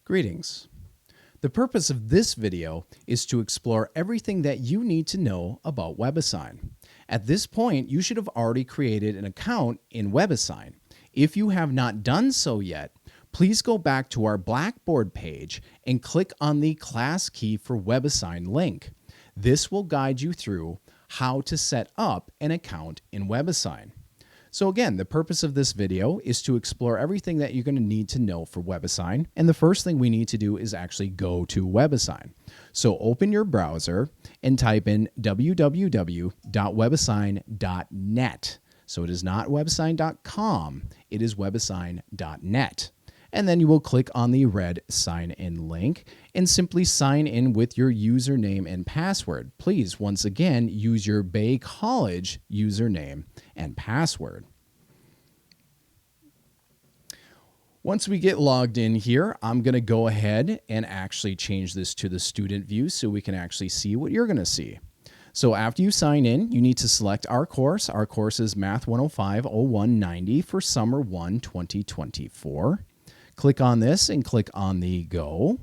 Greetings. The purpose of this video is to explore everything that you need to know about WebAssign. At this point, you should have already created an account in WebAssign. If you have not done so yet, please go back to our Blackboard page and click on the class key for WebAssign link. This will guide you through how to set up an account in WebAssign. So again, the purpose of this video is to explore everything that you're going to need to know for WebAssign. And the first thing we need to do is actually go to WebAssign. So open your browser and type in www.webassign.net. So it is not webassign.com, it is webassign.net. And then you will click on the red sign in link and simply sign in with your username and password. Please, once again, use your Bay College username and password. Once we get logged in here, I'm going to go ahead and actually change this to the student view so we can actually see what you're going to see. So after you sign in, you need to select our course. Our course is Math 105-0190 for Summer 1 2024. Click on this and click on the Go.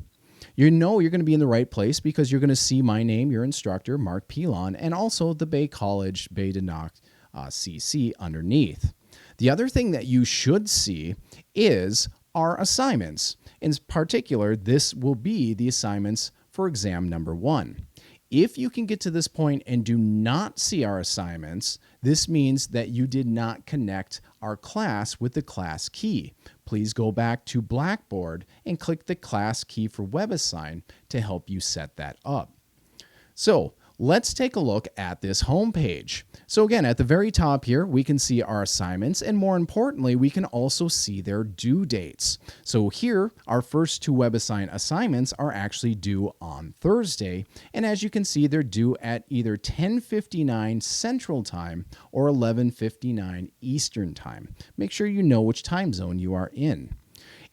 You know you're going to be in the right place because you're going to see my name, your instructor, Mark Pilon, and also the Bay College Bay de Noc CC underneath. The other thing that you should see is our assignments. In particular, this will be the assignments for exam number 1. If you can get to this point and do not see our assignments, this means that you did not connect our class with the class key. Please go back to Blackboard and click the class key for WebAssign to help you set that up. So let's take a look at this home page. So again, at the very top here, we can see our assignments, and more importantly, we can also see their due dates. So here, our first 2 WebAssign assignments are actually due on Thursday, and as you can see, they're due at either 10:59 Central Time or 11:59 Eastern Time. Make sure you know which time zone you are in.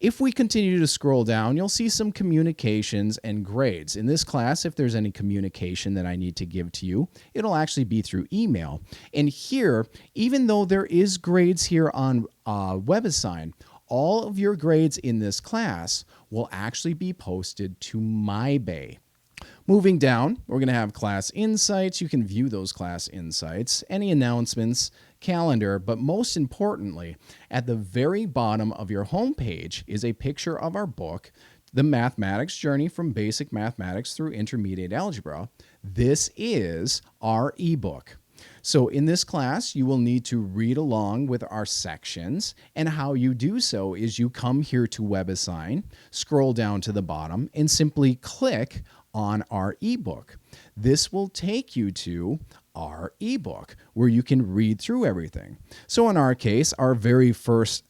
If we continue to scroll down, you'll see some communications and grades. In this class, if there's any communication that I need to give to you, it'll actually be through email. And here, even though there is grades here on WebAssign, all of your grades in this class will actually be posted to MyBay. Moving down, we're going to have class insights. You can view those class insights, any announcements, calendar, but most importantly, at the very bottom of your homepage is a picture of our book, The Mathematics Journey from Basic Mathematics through Intermediate Algebra. This is our ebook. So in this class, you will need to read along with our sections, and how you do so is you come here to WebAssign, scroll down to the bottom, and simply click on our ebook. This will take you to our ebook where you can read through everything. So in our case, our very first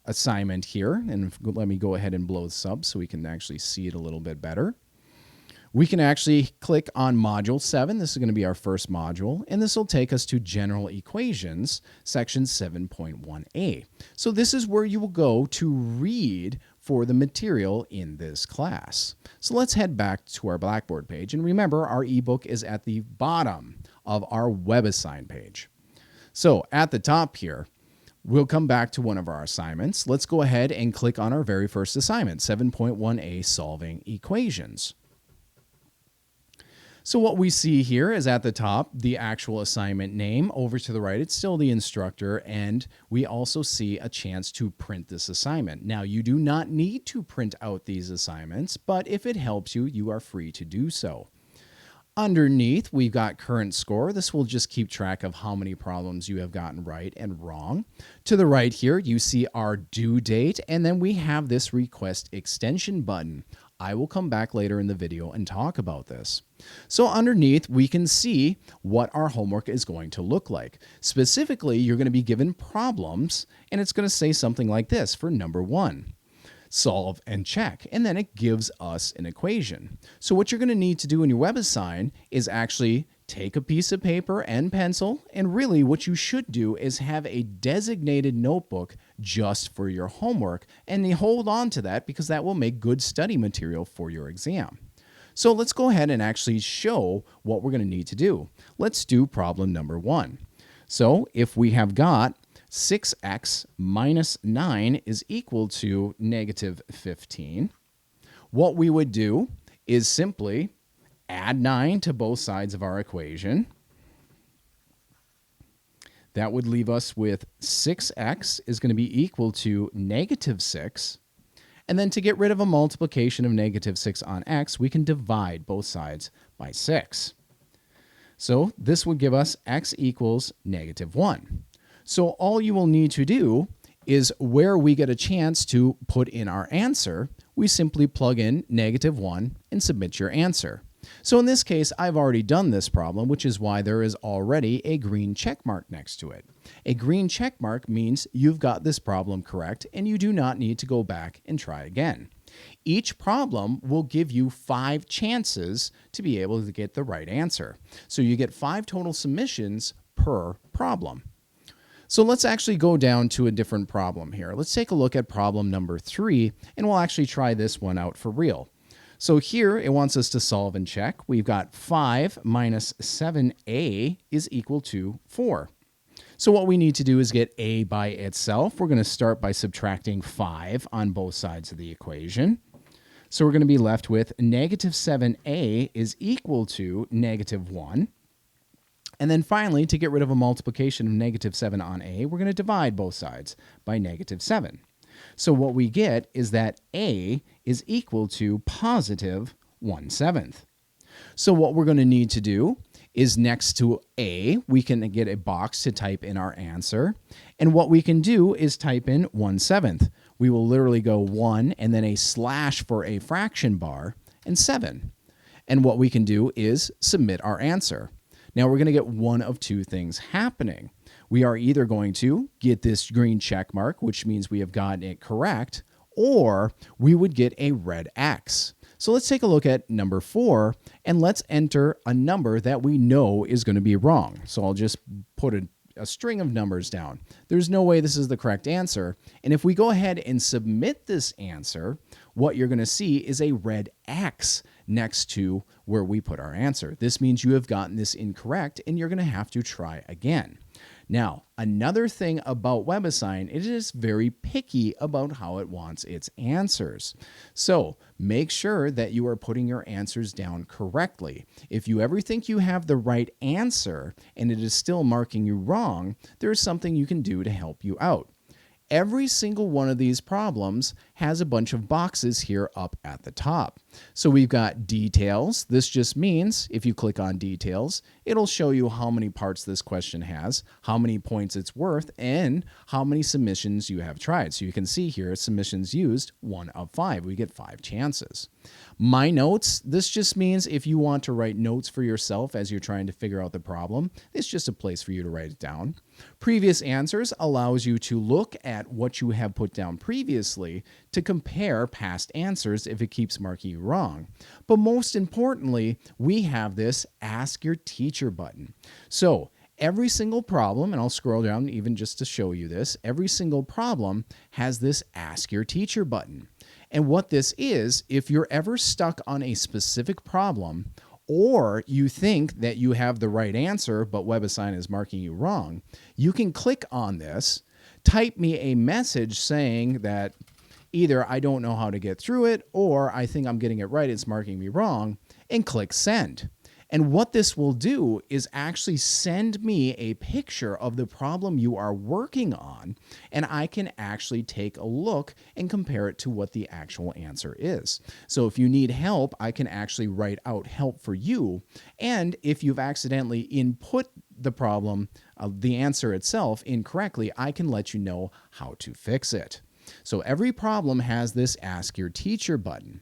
assignment here, and let me go ahead and blow this up so we can actually see it a little bit better. We can actually click on Module 7. This is going to be our first module, and this will take us to General Equations, Section 7.1a. So this is where you will go to read for the material in this class. So let's head back to our Blackboard page, and remember, our ebook is at the bottom of our WebAssign page. So at the top here, we'll come back to one of our assignments. Let's go ahead and click on our very first assignment, 7.1a, Solving Equations. So what we see here is at the top, the actual assignment name. Over to the right, it's still the instructor, and we also see a chance to print this assignment. Now, you do not need to print out these assignments, but if it helps you, you are free to do so. Underneath, we've got current score. This will just keep track of how many problems you have gotten right and wrong. To the right here, you see our due date, and then we have this request extension button. I will come back later in the video and talk about this. So underneath, we can see what our homework is going to look like. Specifically, you're going to be given problems, and it's going to say something like this for number 1. Solve and check, and then it gives us an equation. So what you're going to need to do in your WebAssign is actually take a piece of paper and pencil, and really what you should do is have a designated notebook just for your homework, and you hold on to that because that will make good study material for your exam. So let's go ahead and actually show what we're going to need to do. Let's do problem number 1. So if we have got 6x minus 9 is equal to negative 15. what we would do is simply add 9 to both sides of our equation. That would leave us with 6x is going to be equal to -6. And then to get rid of a multiplication of -6 on x, we can divide both sides by 6. So this would give us x equals -1. So all you will need to do is where we get a chance to put in our answer, we simply plug in -1 and submit your answer. So in this case, I've already done this problem, which is why there is already a green check mark next to it. A green check mark means you've got this problem correct and you do not need to go back and try again. Each problem will give you 5 chances to be able to get the right answer. So you get 5 total submissions per problem. So let's actually go down to a different problem here. Let's take a look at problem number 3, and we'll actually try this one out for real. So here it wants us to solve and check. We've got 5 minus 7a is equal to 4. So what we need to do is get a by itself. We're going to start by subtracting 5 on both sides of the equation. So we're going to be left with -7a is equal to -1. And then finally, to get rid of a multiplication of -7 on a, we're going to divide both sides by -7. So what we get is that a is equal to positive 1/7. So what we're going to need to do is next to a, we can get a box to type in our answer. And what we can do is type in 1/7. We will literally go 1 and then a slash for a fraction bar and 7. And what we can do is submit our answer. Now we're going to get one of two things happening. We are either going to get this green check mark, which means we have gotten it correct, or we would get a red X. So let's take a look at number 4, and let's enter a number that we know is going to be wrong. So I'll just put a string of numbers down. There's no way this is the correct answer. And if we go ahead and submit this answer, what you're going to see is a red X next to where we put our answer. This means you have gotten this incorrect and you're going to have to try again. Now, another thing about WebAssign, it is very picky about how it wants its answers. So make sure that you are putting your answers down correctly. If you ever think you have the right answer and it is still marking you wrong, there is something you can do to help you out. Every single one of these problems has a bunch of boxes here up at the top. So we've got details. This just means if you click on details, it'll show you how many parts this question has, how many points it's worth, and how many submissions you have tried. So you can see here, submissions used, 1 of 5. We get 5 chances. My notes, this just means if you want to write notes for yourself as you're trying to figure out the problem, it's just a place for you to write it down. Previous answers allows you to look at what you have put down previously to compare past answers if it keeps marking you wrong. But most importantly, we have this Ask Your Teacher button. So every single problem, and I'll scroll down even just to show you this, every single problem has this Ask Your Teacher button. And what this is, if you're ever stuck on a specific problem, or you think that you have the right answer, but WebAssign is marking you wrong, you can click on this, type me a message saying that either I don't know how to get through it, or I think I'm getting it right, it's marking me wrong, and click send. And what this will do is actually send me a picture of the problem you are working on, and I can actually take a look and compare it to what the actual answer is. So if you need help, I can actually write out help for you. And if you've accidentally input the problem, the answer itself incorrectly, I can let you know how to fix it. So every problem has this Ask Your Teacher button.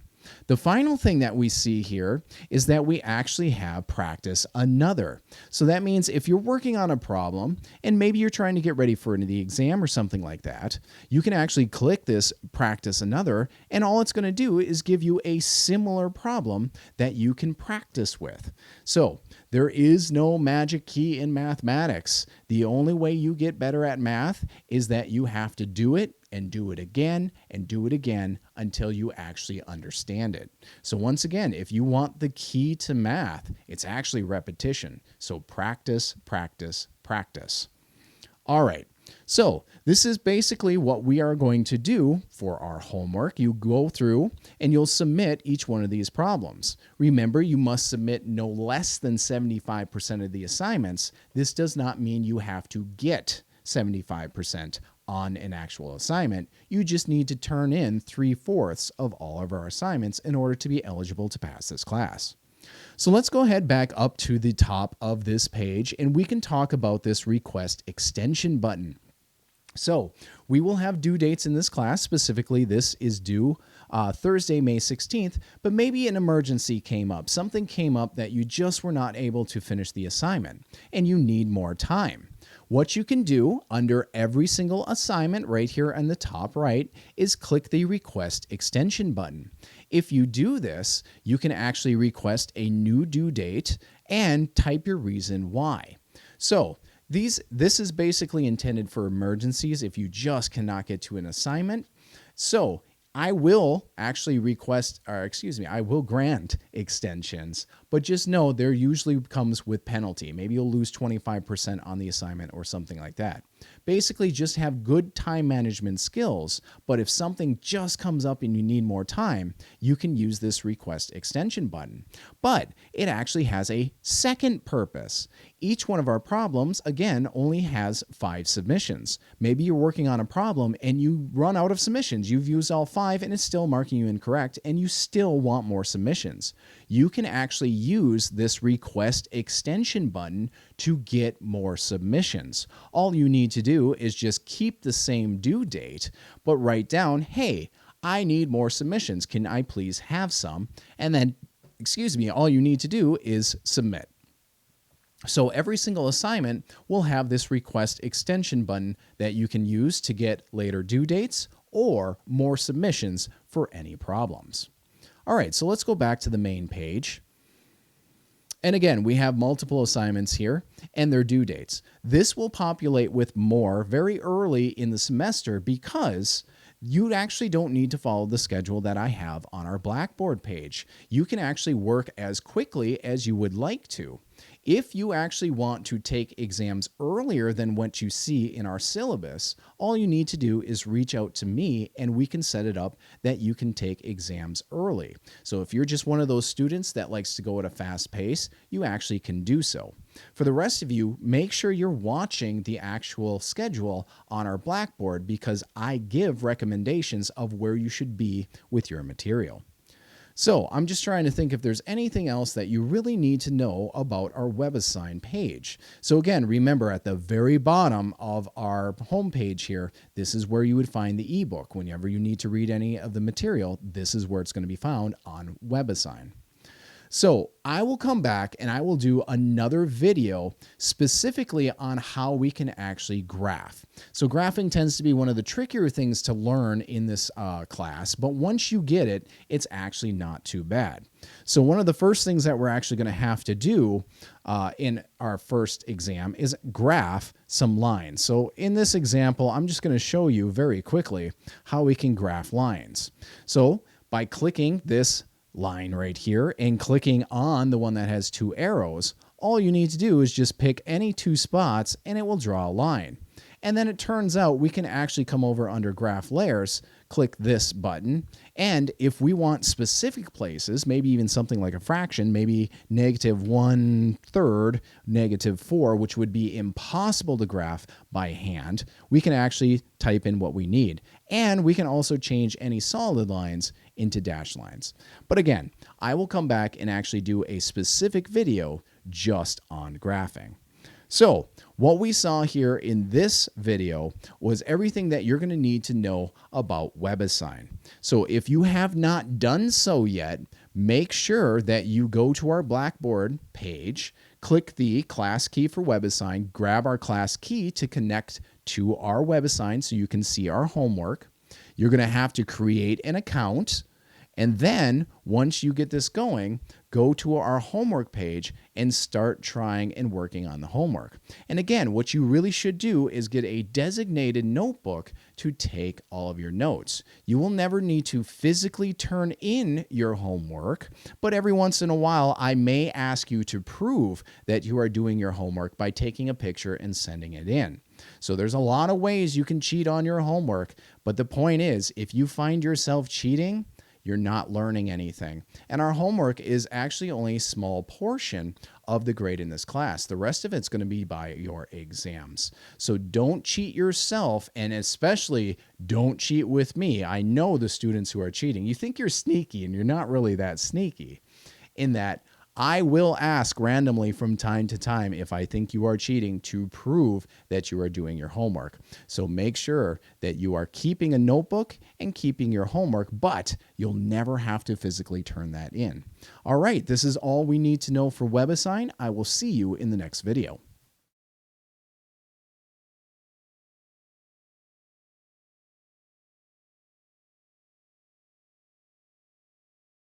The final thing that we see here is that we actually have practice another. So that means if you're working on a problem and maybe you're trying to get ready for the exam or something like that, you can actually click this practice another, and all it's going to do is give you a similar problem that you can practice with. So there is no magic key in mathematics. The only way you get better at math is that you have to do it and do it again and do it again until you actually understand it. So once again, if you want the key to math, it's actually repetition. So practice, practice, practice. All right. So this is basically what we are going to do for our homework. You go through and you'll submit each one of these problems. Remember, you must submit no less than 75% of the assignments. This does not mean you have to get 75% on an actual assignment. You just need to turn in 3/4 of all of our assignments in order to be eligible to pass this class. So let's go ahead back up to the top of this page and we can talk about this request extension button. So we will have due dates in this class. Specifically, this is due Thursday, May 16th, but maybe an emergency came up. Something came up that you just were not able to finish the assignment and you need more time. What you can do under every single assignment right here on the top right is click the request extension button. If you do this, you can actually request a new due date and type your reason why. So this is basically intended for emergencies if you just cannot get to an assignment. So I will actually I will grant extensions, but just know there usually comes with penalty. Maybe you'll lose 25% on the assignment or something like that. Basically, just have good time management skills, but if something just comes up and you need more time, you can use this request extension button. But it actually has a second purpose. Each one of our problems, again, only has 5 submissions. Maybe you're working on a problem and you run out of submissions. You've used all 5 and it's still marking you incorrect and you still want more submissions. You can actually use this request extension button to get more submissions. All you need to do is just keep the same due date, but write down, hey, I need more submissions. Can I please have some? And then, all you need to do is submit. So every single assignment will have this request extension button that you can use to get later due dates or more submissions for any problems. All right, so let's go back to the main page. And again, we have multiple assignments here and their due dates. This will populate with more very early in the semester because you actually don't need to follow the schedule that I have on our Blackboard page. You can actually work as quickly as you would like to. If you actually want to take exams earlier than what you see in our syllabus, all you need to do is reach out to me and we can set it up that you can take exams early. So if you're just one of those students that likes to go at a fast pace, you actually can do so. For the rest of you, make sure you're watching the actual schedule on our Blackboard because I give recommendations of where you should be with your material. So I'm just trying to think if there's anything else that you really need to know about our WebAssign page. So again, remember at the very bottom of our homepage here, this is where you would find the ebook. Whenever you need to read any of the material, this is where it's going to be found on WebAssign. So I will come back and I will do another video specifically on how we can actually graph. So graphing tends to be one of the trickier things to learn in this class, but once you get it, it's actually not too bad. So one of the first things that we're actually going to have to do in our first exam is graph some lines. So in this example, I'm just going to show you very quickly how we can graph lines. So by clicking this line right here and clicking on the one that has 2 arrows, all you need to do is just pick any 2 spots and it will draw a line. And then it turns out we can actually come over under graph layers, click this button, and if we want specific places, maybe even something like a fraction, maybe -1/3, -4, which would be impossible to graph by hand, we can actually type in what we need. And we can also change any solid lines into dashed lines. But again, I will come back and actually do a specific video just on graphing. So what we saw here in this video was everything that you're going to need to know about WebAssign. So if you have not done so yet, make sure that you go to our Blackboard page, click the class key for WebAssign, grab our class key to connect to our WebAssign so you can see our homework. You're going to have to create an account. And then once you get this going, go to our homework page and start trying and working on the homework. And again, what you really should do is get a designated notebook to take all of your notes. You will never need to physically turn in your homework, but every once in a while, I may ask you to prove that you are doing your homework by taking a picture and sending it in. So there's a lot of ways you can cheat on your homework, but the point is, if you find yourself cheating, you're not learning anything. And our homework is actually only a small portion of the grade in this class. The rest of it's going to be by your exams. So don't cheat yourself, and especially don't cheat with me. I know the students who are cheating. You think you're sneaky, and you're not really that sneaky, in that I will ask randomly from time to time if I think you are cheating to prove that you are doing your homework. So make sure that you are keeping a notebook and keeping your homework, but you'll never have to physically turn that in. All right, this is all we need to know for WebAssign. I will see you in the next video.